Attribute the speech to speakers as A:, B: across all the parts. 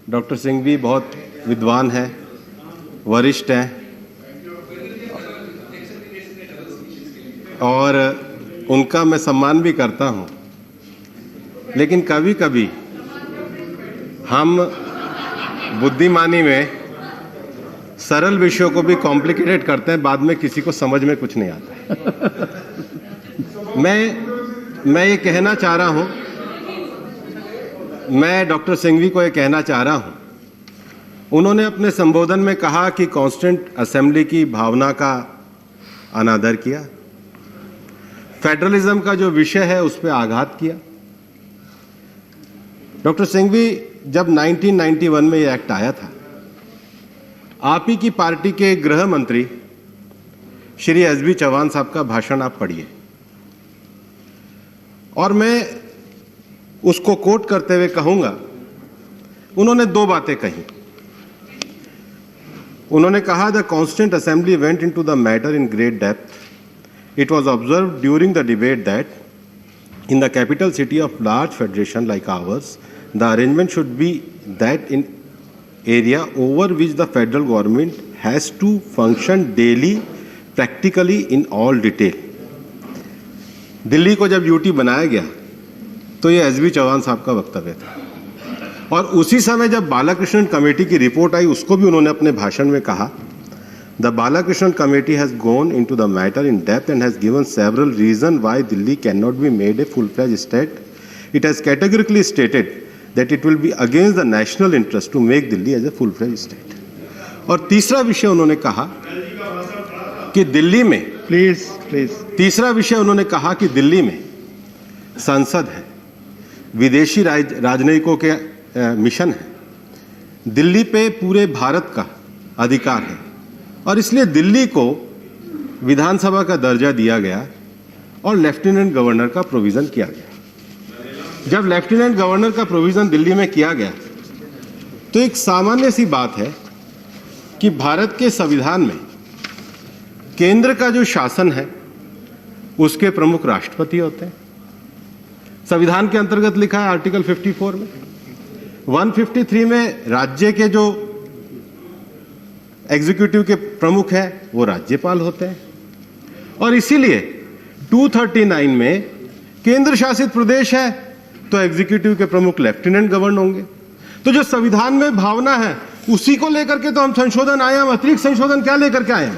A: Doctor Singhvi बहुत विद्वान हैं, वरिष्ठ हैं और उनका मैं सम्मान भी करता हूं, लेकिन कभी कभी हम बुद्धिमानी में सरल विषयों को भी कॉम्प्लिकेटेड करते हैं, बाद में किसी को समझ में कुछ नहीं आता। मैं ये कहना चाह रहा हूं, मैं डॉक्टर सिंघवी को ये कहना चाह रहा हूं, उन्होंने अपने संबोधन में कहा कि कॉन्स्टिट्यूएंट असेंबली की भावना का अनादर किया, फेडरलिज्म का जो विषय है उस पर आघात किया। डॉक्टर सिंघवी, जब 1991 में ये एक्ट आया था, आप ही की पार्टी के गृह मंत्री श्री एसबी चौहान साहब का भाषण आप पढ़िए, और मैं उसको कोट करते हुए कहूंगा, उन्होंने दो बातें कही। उन्होंने कहा, the constituent assembly went into the matter in great depth. It was observed during the debate that in the capital city of large federation like ours, the arrangement should be that in area over which the federal government has to function daily, practically in all detail. Delhi को जब UT बनाया गया तो ये SB Chauhan साहब का वक्तव्य था, और उसी समय जब बालाकृष्णन कमेटी की रिपोर्ट आई उसको भी उन्होंने अपने भाषण में कहा, The Balakrishnan Committee has gone into the matter in depth and has given several reasons why Delhi cannot be made a full-fledged state. It has categorically stated that it will be against the national interest to make Delhi as a full-fledged state. और तीसरा विषय उन्होंने कहा कि दिल्ली में तीसरा विषय उन्होंने कहा कि दिल्ली में संसद है, विदेशी राजनयिकों के मिशन है, दिल्ली पे पूरे भारत का अधिकार है, और इसलिए दिल्ली को विधानसभा का दर्जा दिया गया और लेफ्टिनेंट गवर्नर का प्रोविजन किया गया। जब लेफ्टिनेंट गवर्नर का प्रोविजन दिल्ली में किया गया तो एक सामान्य सी बात है कि भारत के संविधान में केंद्र का जो शासन है उसके प्रमुख राष्ट्रपति होते हैं। संविधान के अंतर्गत लिखा है आर्टिकल 54 में, 153 में राज्य के जो एग्जीक्यूटिव के प्रमुख हैं वो राज्यपाल होते हैं, और इसीलिए 239 में केंद्र शासित प्रदेश है तो एग्जीक्यूटिव के प्रमुख लेफ्टिनेंट गवर्नर होंगे। तो जो संविधान में भावना है उसी को लेकर के तो हम संशोधन आए, हम अतिरिक्त संशोधन क्या लेकर के आए हैं।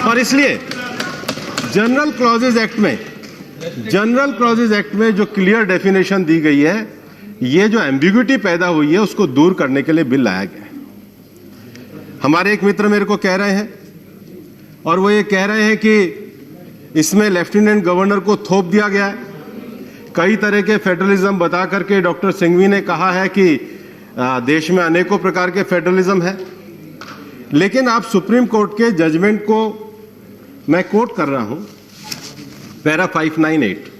A: और इसलिए जनरल क्लॉजेज एक्ट में जो क्लियर डेफिनेशन दी गई है, ये जो एम्बिग्युइटी पैदा हुई है उसको दूर करने के लिए बिल लाया गया है। हमारे एक मित्र मेरे को कह रहे हैं, और वो ये कह रहे हैं कि इसमें लेफ्टिनेंट गवर्नर को थोप दिया गया है। कई तरह के फेडरलिज्म बता करके डॉक्टर सिंघवी ने कहा है कि देश में अनेकों प्रकार के फेडरलिज्म है, लेकिन आप सुप्रीम कोर्ट के जजमेंट को मैं कोट कर रहा हूं, para 598,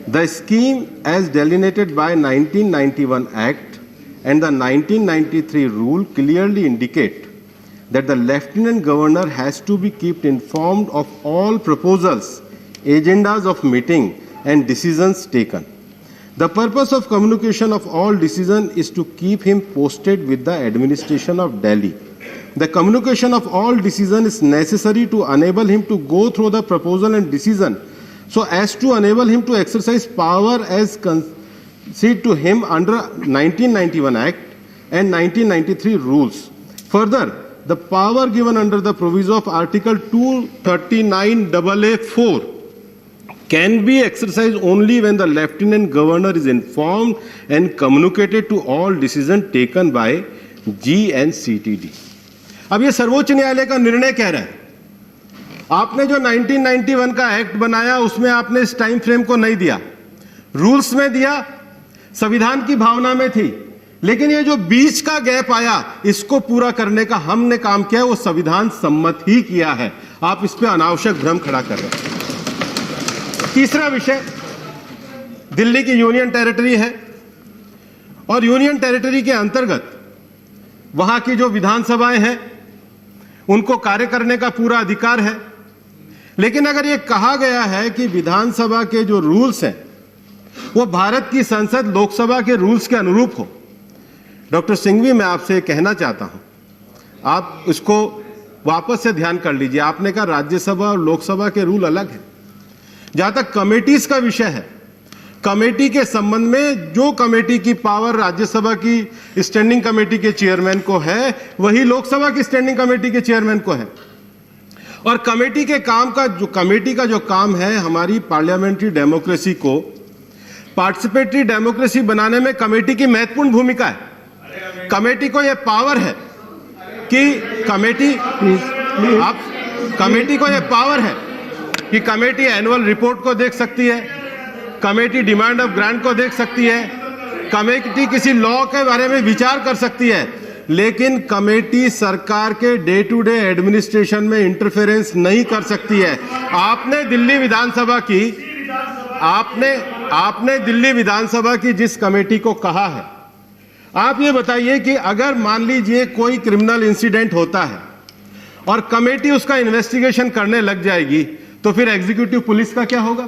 A: the scheme as delineated by 1991 act and the 1993 rule clearly indicate that the lieutenant governor has to be kept informed of all proposals, agendas of meeting and decisions taken. The purpose of communication of all decisions is to keep him posted with the administration of Delhi. The communication of all decisions is necessary to enable him to go through the proposal and decision so as to enable him to exercise power as conceded to him under 1991 Act and 1993 rules. Further, the power given under the proviso of Article 239AA4 can be exercised only when the Lieutenant Governor is informed and communicated to all decisions taken by GNCTD. अब ये सर्वोच्च न्यायालय का निर्णय कह रहा है, आपने जो 1991 का एक्ट बनाया उसमें आपने इस टाइम फ्रेम को नहीं दिया, रूल्स में दिया, संविधान की भावना में थी, लेकिन ये जो बीच का गैप आया इसको पूरा करने का हमने काम किया, वो संविधान सम्मत ही किया है। आप इस पे अनावश्यक भ्रम खड़ा कर रहे हैं। तीसरा विषय, दिल्ली की यूनियन टेरिटरी है, और यूनियन टेरिटरी के अंतर्गत वहां की जो विधानसभाएं हैं उनको कार्य करने का पूरा अधिकार है, लेकिन अगर ये कहा गया है कि विधानसभा के जो रूल्स हैं वो भारत की संसद लोकसभा के रूल्स के अनुरूप हो। डॉक्टर सिंघवी, मैं आपसे कहना चाहता हूं, आप इसको वापस से ध्यान कर लीजिए। आपने कहा राज्यसभा और लोकसभा के रूल अलग हैं। जहां तक कमेटीज का विषय है, कमेटी के संबंध में जो कमेटी की पावर राज्यसभा की स्टैंडिंग कमेटी के चेयरमैन को है, वही लोकसभा की स्टैंडिंग कमेटी के चेयरमैन को है। और कमेटी का जो काम है, हमारी पार्लियामेंट्री डेमोक्रेसी को पार्टिसिपेटरी डेमोक्रेसी बनाने में कमेटी की महत्वपूर्ण भूमिका है। कमेटी को यह पावर है कि कमेटी एनुअल रिपोर्ट को देख सकती है, कमेटी डिमांड ऑफ ग्रांट को देख सकती है, कमेटी किसी लॉ के बारे में विचार कर सकती है, लेकिन कमेटी सरकार के डे टू डे एडमिनिस्ट्रेशन में इंटरफेरेंस नहीं कर सकती है। आपने दिल्ली विधानसभा की जिस कमेटी को कहा है, आप ये बताइए कि अगर मान लीजिए कोई क्रिमिनल इंसिडेंट होता है और कमेटी उसका इन्वेस्टिगेशन करने लग जाएगी, तो फिर एग्जीक्यूटिव पुलिस का क्या होगा?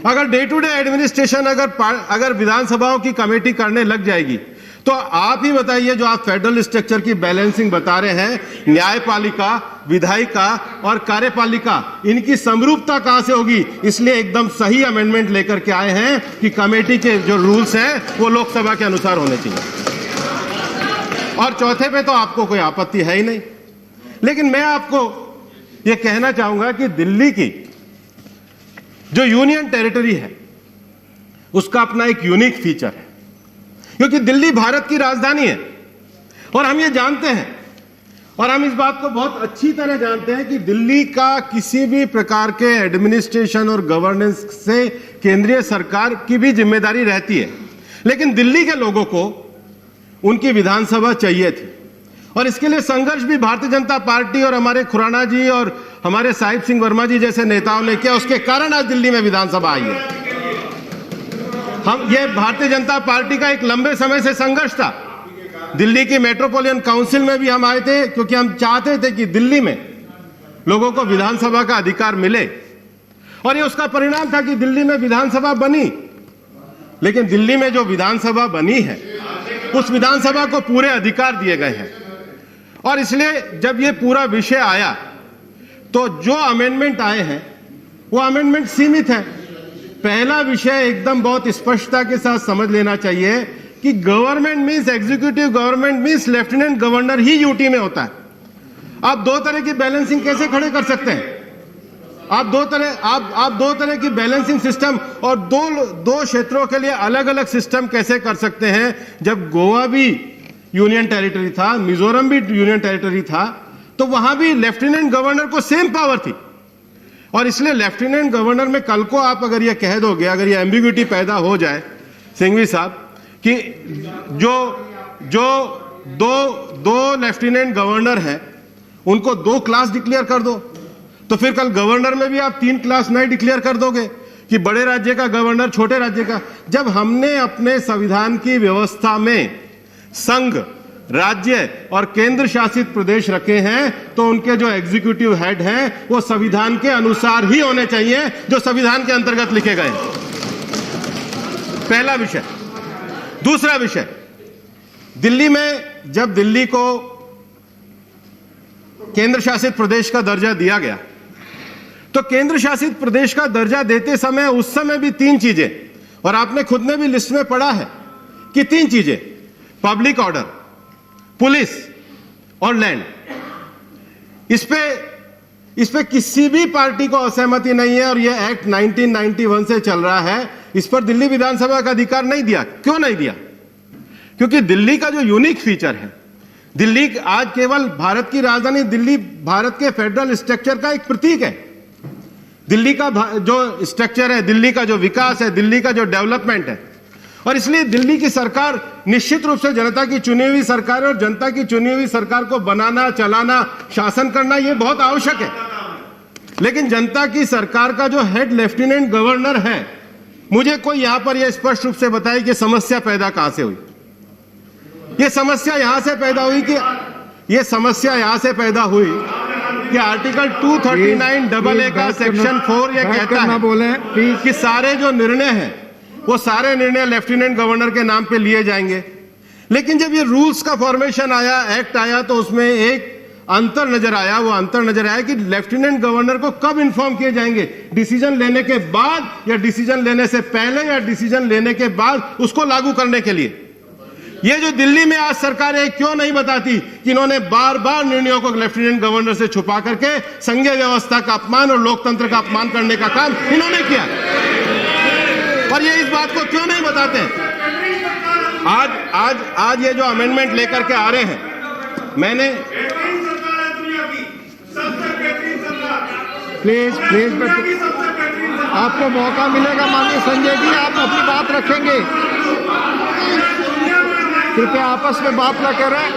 A: अगर डे टू डे एडमिनिस्ट्रेशन अगर विधानसभाओं की कमेटी करने लग जाएगी, तो आप ही बताइए, जो आप फेडरल स्ट्रक्चर की बैलेंसिंग बता रहे हैं, न्यायपालिका, विधायिका और कार्यपालिका, इनकी समरूपता कहां से होगी? इसलिए एकदम सही अमेंडमेंट लेकर के आए हैं कि कमेटी के जो रूल्स हैं वो लोकसभा के अनुसार होने चाहिए। और चौथे पे तो आपको कोई आपत्ति है ही नहीं। लेकिन मैं आपको यह कहना चाहूंगा कि दिल्ली की जो यूनियन टेरिटरी है, उसका अपना एक यूनिक फीचर है, क्योंकि दिल्ली भारत की राजधानी है। और हम ये जानते हैं, और हम इस बात को बहुत अच्छी तरह जानते हैं कि दिल्ली का किसी भी प्रकार के एडमिनिस्ट्रेशन और गवर्नेंस से केंद्रीय सरकार की भी जिम्मेदारी रहती है। लेकिन दिल्ली के लोगों को उनकी विधानसभा चाहिए थी, और इसके लिए संघर्ष भी भारतीय जनता पार्टी और हमारे खुराना जी और हमारे साहिब सिंह वर्मा जी जैसे नेताओं ने किया। उसके कारण आज दिल्ली में विधानसभा आई है। ये भारतीय जनता पार्टी का एक लंबे समय से संघर्ष था। दिल्ली की मेट्रोपॉलिटन काउंसिल में भी हम आए थे, क्योंकि हम चाहते थे कि दिल्ली में लोगों को विधानसभा का अधिकार मिले, और ये उसका परिणाम था कि दिल्ली में विधानसभा बनी। लेकिन दिल्ली में जो विधानसभा बनी है, उस विधानसभा को पूरे अधिकार दिए गए हैं। और इसलिए जब ये पूरा विषय आया, तो जो अमेंडमेंट आए हैं वो अमेंडमेंट सीमित है। पहला विषय एकदम बहुत स्पष्टता के साथ समझ लेना चाहिए कि government means executive government means lieutenant governor ही यूटी में होता है। आप दो तरह की बैलेंसिंग कैसे खड़े कर सकते हैं? आप दो तरह की बैलेंसिंग सिस्टम और दो क्षेत्रों के लिए अलग अलग सिस्टम कैसे कर सकते हैं? जब गोवा भी यूनियन टेरिटरी था, मिजोरम भी यूनियन टेरिटरी था, तो वहां भी लेफ्टिनेंट गवर्नर को सेम पावर थी। और इसलिए लेफ्टिनेंट गवर्नर में कल को आप अगर ये कह दोगे, अगर ये एम्बिग्युइटी पैदा हो जाए सिंघवी साहब, कि जो दो लेफ्टिनेंट गवर्नर हैं उनको 2 क्लास डिक्लेयर कर दो, तो फिर कल गवर्नर में भी आप 3 क्लास नहीं डिक्लेयर कर दोगे कि बड़े राज्य का गवर्नर, छोटे राज्य का। जब हमने अपने संविधान की व्यवस्था में संघ, राज्य और केंद्र शासित प्रदेश रखे हैं, तो उनके जो एग्जीक्यूटिव हेड हैं वो संविधान के अनुसार ही होने चाहिए, जो संविधान के अंतर्गत लिखे गए। पहला विषय। दूसरा विषय, दिल्ली में जब दिल्ली को केंद्र शासित प्रदेश का दर्जा दिया गया, तो केंद्र शासित प्रदेश का दर्जा देते समय उस समय भी 3 चीजें, और आपने खुद ने भी लिस्ट में पढ़ा है कि 3 चीजें, पब्लिक ऑर्डर, पुलिस और लैंड। इस पे किसी भी पार्टी को असहमति नहीं है, और यह एक्ट 1991 से चल रहा है। इस पर दिल्ली विधानसभा का अधिकार नहीं दिया। क्यों नहीं दिया? क्योंकि दिल्ली का जो यूनिक फीचर है, दिल्ली आज केवल भारत की राजधानी, दिल्ली भारत के फेडरल स्ट्रक्चर का एक प्रतीक है। दिल्ली का जो स्ट्रक्चर है, दिल्ली का जो विकास है, दिल्ली का जो डेवलपमेंट है, और इसलिए दिल्ली की सरकार निश्चित रूप से जनता की चुनी हुई सरकार है, और जनता की चुनी हुई सरकार को बनाना, चलाना, शासन करना ये बहुत आवश्यक है। लेकिन जनता की सरकार का जो हेड लेफ्टिनेंट गवर्नर है, मुझे कोई यहां पर यह स्पष्ट रूप से बताए कि समस्या पैदा कहां से हुई। यह समस्या यहां से पैदा हुई कि आर्टिकल 239 AA का सेक्शन 4 यह कहता है कि सारे जो निर्णय हैं वो सारे निर्णय लेफ्टिनेंट गवर्नर के नाम पे लिए जाएंगे। लेकिन जब ये रूल्स का फॉर्मेशन आया, एक्ट आया, तो उसमें एक अंतर नजर आया। वो अंतर नजर आया कि लेफ्टिनेंट गवर्नर को कब इन्फॉर्म किए जाएंगे, डिसीजन लेने के बाद या डिसीजन लेने से पहले या डिसीजन लेने के बाद उसको लागू करने के लिए। ये जो दिल्ली में आज सरकारें क्यों नहीं बताती कि इन्होंने बार बार निर्णयों को लेफ्टिनेंट गवर्नर से छुपा करके संघीय व्यवस्था का अपमान और लोकतंत्र का अपमान करने का काम इन्होंने किया, और ये इस बात को क्यों नहीं बताते? आज ये जो अमेंडमेंट लेकर के आ रहे हैं, मैंने
B: प्लीज आपको मौका मिलेगा माननीय संजय जी, आप अपनी बात रखेंगे, कृपया आपस में बात न करें।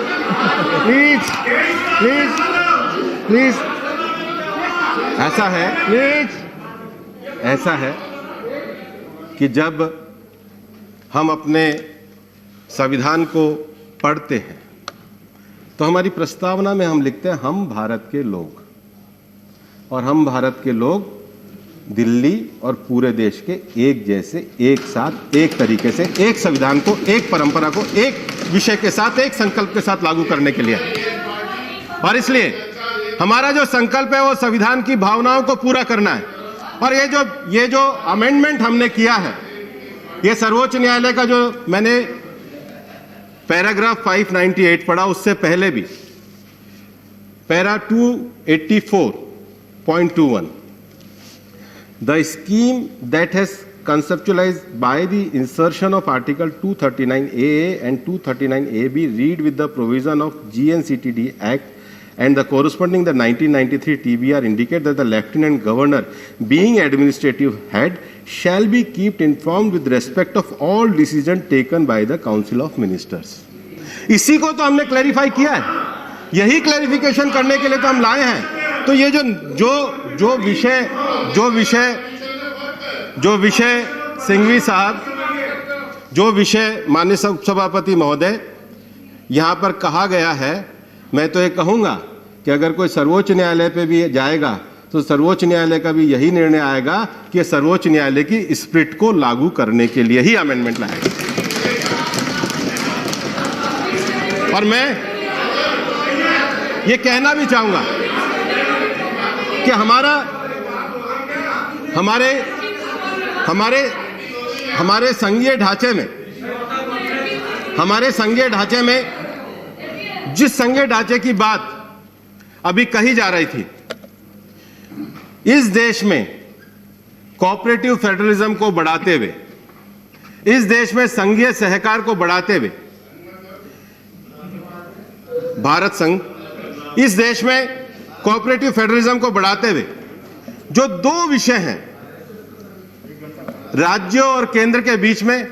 B: प्लीज
A: ऐसा है कि जब हम अपने संविधान को पढ़ते हैं तो हमारी प्रस्तावना में हम लिखते हैं हम भारत के लोग, और हम भारत के लोग दिल्ली और पूरे देश के एक जैसे, एक साथ, एक तरीके से, एक संविधान को, एक परंपरा को, एक विषय के साथ, एक संकल्प के साथ लागू करने के लिए। और इसलिए हमारा जो संकल्प है वो संविधान की भावनाओं को पूरा करना है। और ये जो अमेंडमेंट हमने किया है, ये सर्वोच्च न्यायालय का जो मैंने पैराग्राफ 598 पढ़ा, उससे पहले भी para 284.21, the scheme that has conceptualized by the insertion of Article 239A and 239AB read with the provision of GNCTD Act and the corresponding the 1993 TBR indicate that the Lieutenant Governor, being administrative head, shall be kept informed with respect of all decisions taken by the Council of Ministers. इसी को तो हमने clarify किया है, यही clarification करने के लिए तो हम लाए हैं। तो ये जो विषय सिंघवी साहब, जो विषय माननीय सभापति महोदय यहाँ पर कहा गया है, मैं तो ये कहूँगा कि अगर कोई सर्वोच्च न्यायालय पे भी जाएगा तो सर्वोच्च न्यायालय का भी यही निर्णय आएगा कि सर्वोच्च न्यायालय की स्पिरिट को लागू करने के लिए ही अमेंडमेंट लाएगा। और मैं ये कहना भी चाहूँगा कि हमारे संघीय ढांचे में जिस संघीय ढांचे की बात अभी कही जा रही थी, इस देश में कोऑपरेटिव फेडरलिज्म को बढ़ाते हुए, इस देश में संघीय सहकार को बढ़ाते हुए, भारत संघ इस देश में कोऑपरेटिव फेडरलिज्म को बढ़ाते हुए जो दो विषय हैं, राज्यों और केंद्र के बीच में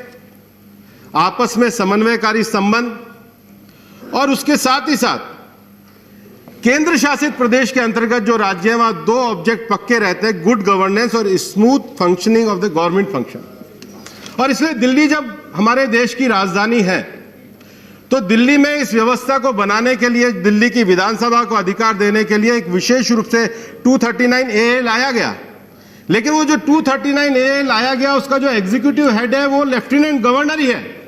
A: आपस में समन्वयकारी संबंध, और उसके साथ ही साथ केंद्र शासित प्रदेश के अंतर्गत जो राज्य हैं वहां दो ऑब्जेक्ट पक्के रहते हैं, गुड गवर्नेंस और smooth functioning of the government function. और इसलिए दिल्ली जब हमारे देश की राजधानी है तो दिल्ली में इस व्यवस्था को बनाने के लिए, दिल्ली की विधानसभा को अधिकार देने के लिए एक विशेष रूप से 239A लाया गया। लेकिन वो जो 239A लाया गया, उसका जो एग्जीक्यूटिव हेड है वो लेफ्टिनेंट गवर्नर ही है,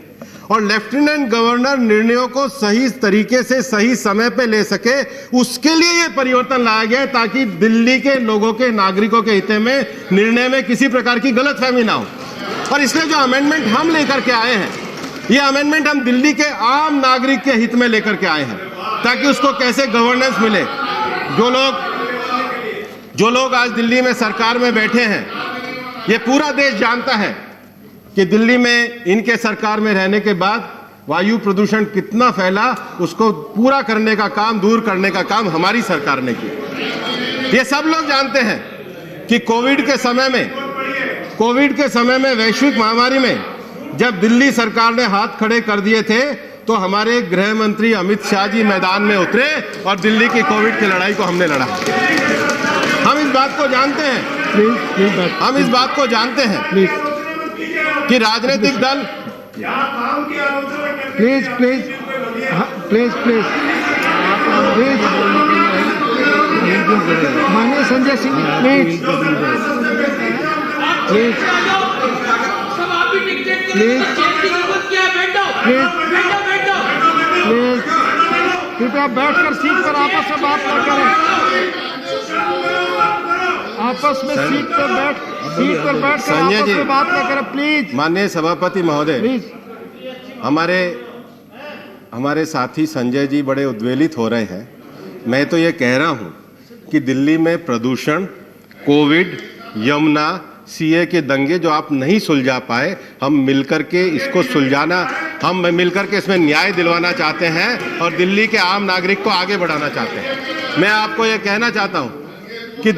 A: और लेफ्टिनेंट गवर्नर निर्णयों को सही तरीके से सही समय पे ले सके, उसके लिए ये परिवर्तन लाया गया ताकि दिल्ली के लोगों के, नागरिकों के हित में निर्णय में किसी प्रकार की गलतफहमी ना हो। और इसलिए जो अमेंडमेंट हम लेकर के आए हैं, ये अमेंडमेंट हम दिल्ली के आम नागरिक के हित में लेकर के आए हैं, ताकि उसको कैसे गवर्नेंस मिले। जो लोग आज दिल्ली में सरकार में बैठे हैं, ये पूरा देश जानता है कि दिल्ली में इनके सरकार में रहने के बाद वायु प्रदूषण कितना फैला, उसको पूरा करने का काम, दूर करने का काम हमारी सरकार ने किया। ये सब लोग जानते हैं कि कोविड के समय में वैश्विक महामारी में जब दिल्ली सरकार ने हाथ खड़े कर दिए थे तो हमारे गृह मंत्री अमित शाह जी मैदान में उतरे और दिल्ली की कोविड की लड़ाई को हमने लड़ा। हम इस बात को जानते हैं कि राजनीतिक दल
B: प्लीज माननीय संजय सिंह प्लीज प्लीज कृपया बैठकर सीट पर आपस में बात न करें। आपस में सीट पर बैठकर
A: संजय
B: आपस
A: जी।
B: में बात न करें प्लीज।
A: माननीय सभापति महोदय,
B: प्लीज
A: हमारे साथी संजय जी बड़े उद्वेलित हो रहे हैं। मैं तो ये कह रहा हूं कि दिल्ली में प्रदूषण, कोविड, यमुना, सीए के दंगे जो आप नहीं सुलझा पाए, हम मिलकर के इसको सुलझाना, हम मिलकर के इसमें न्याय दिलवाना चाहते हैं और दिल्ली के आम नागरिक को आगे बढ़ाना चाहते हैं। मैं आपको ये कहना चाहता हूं कि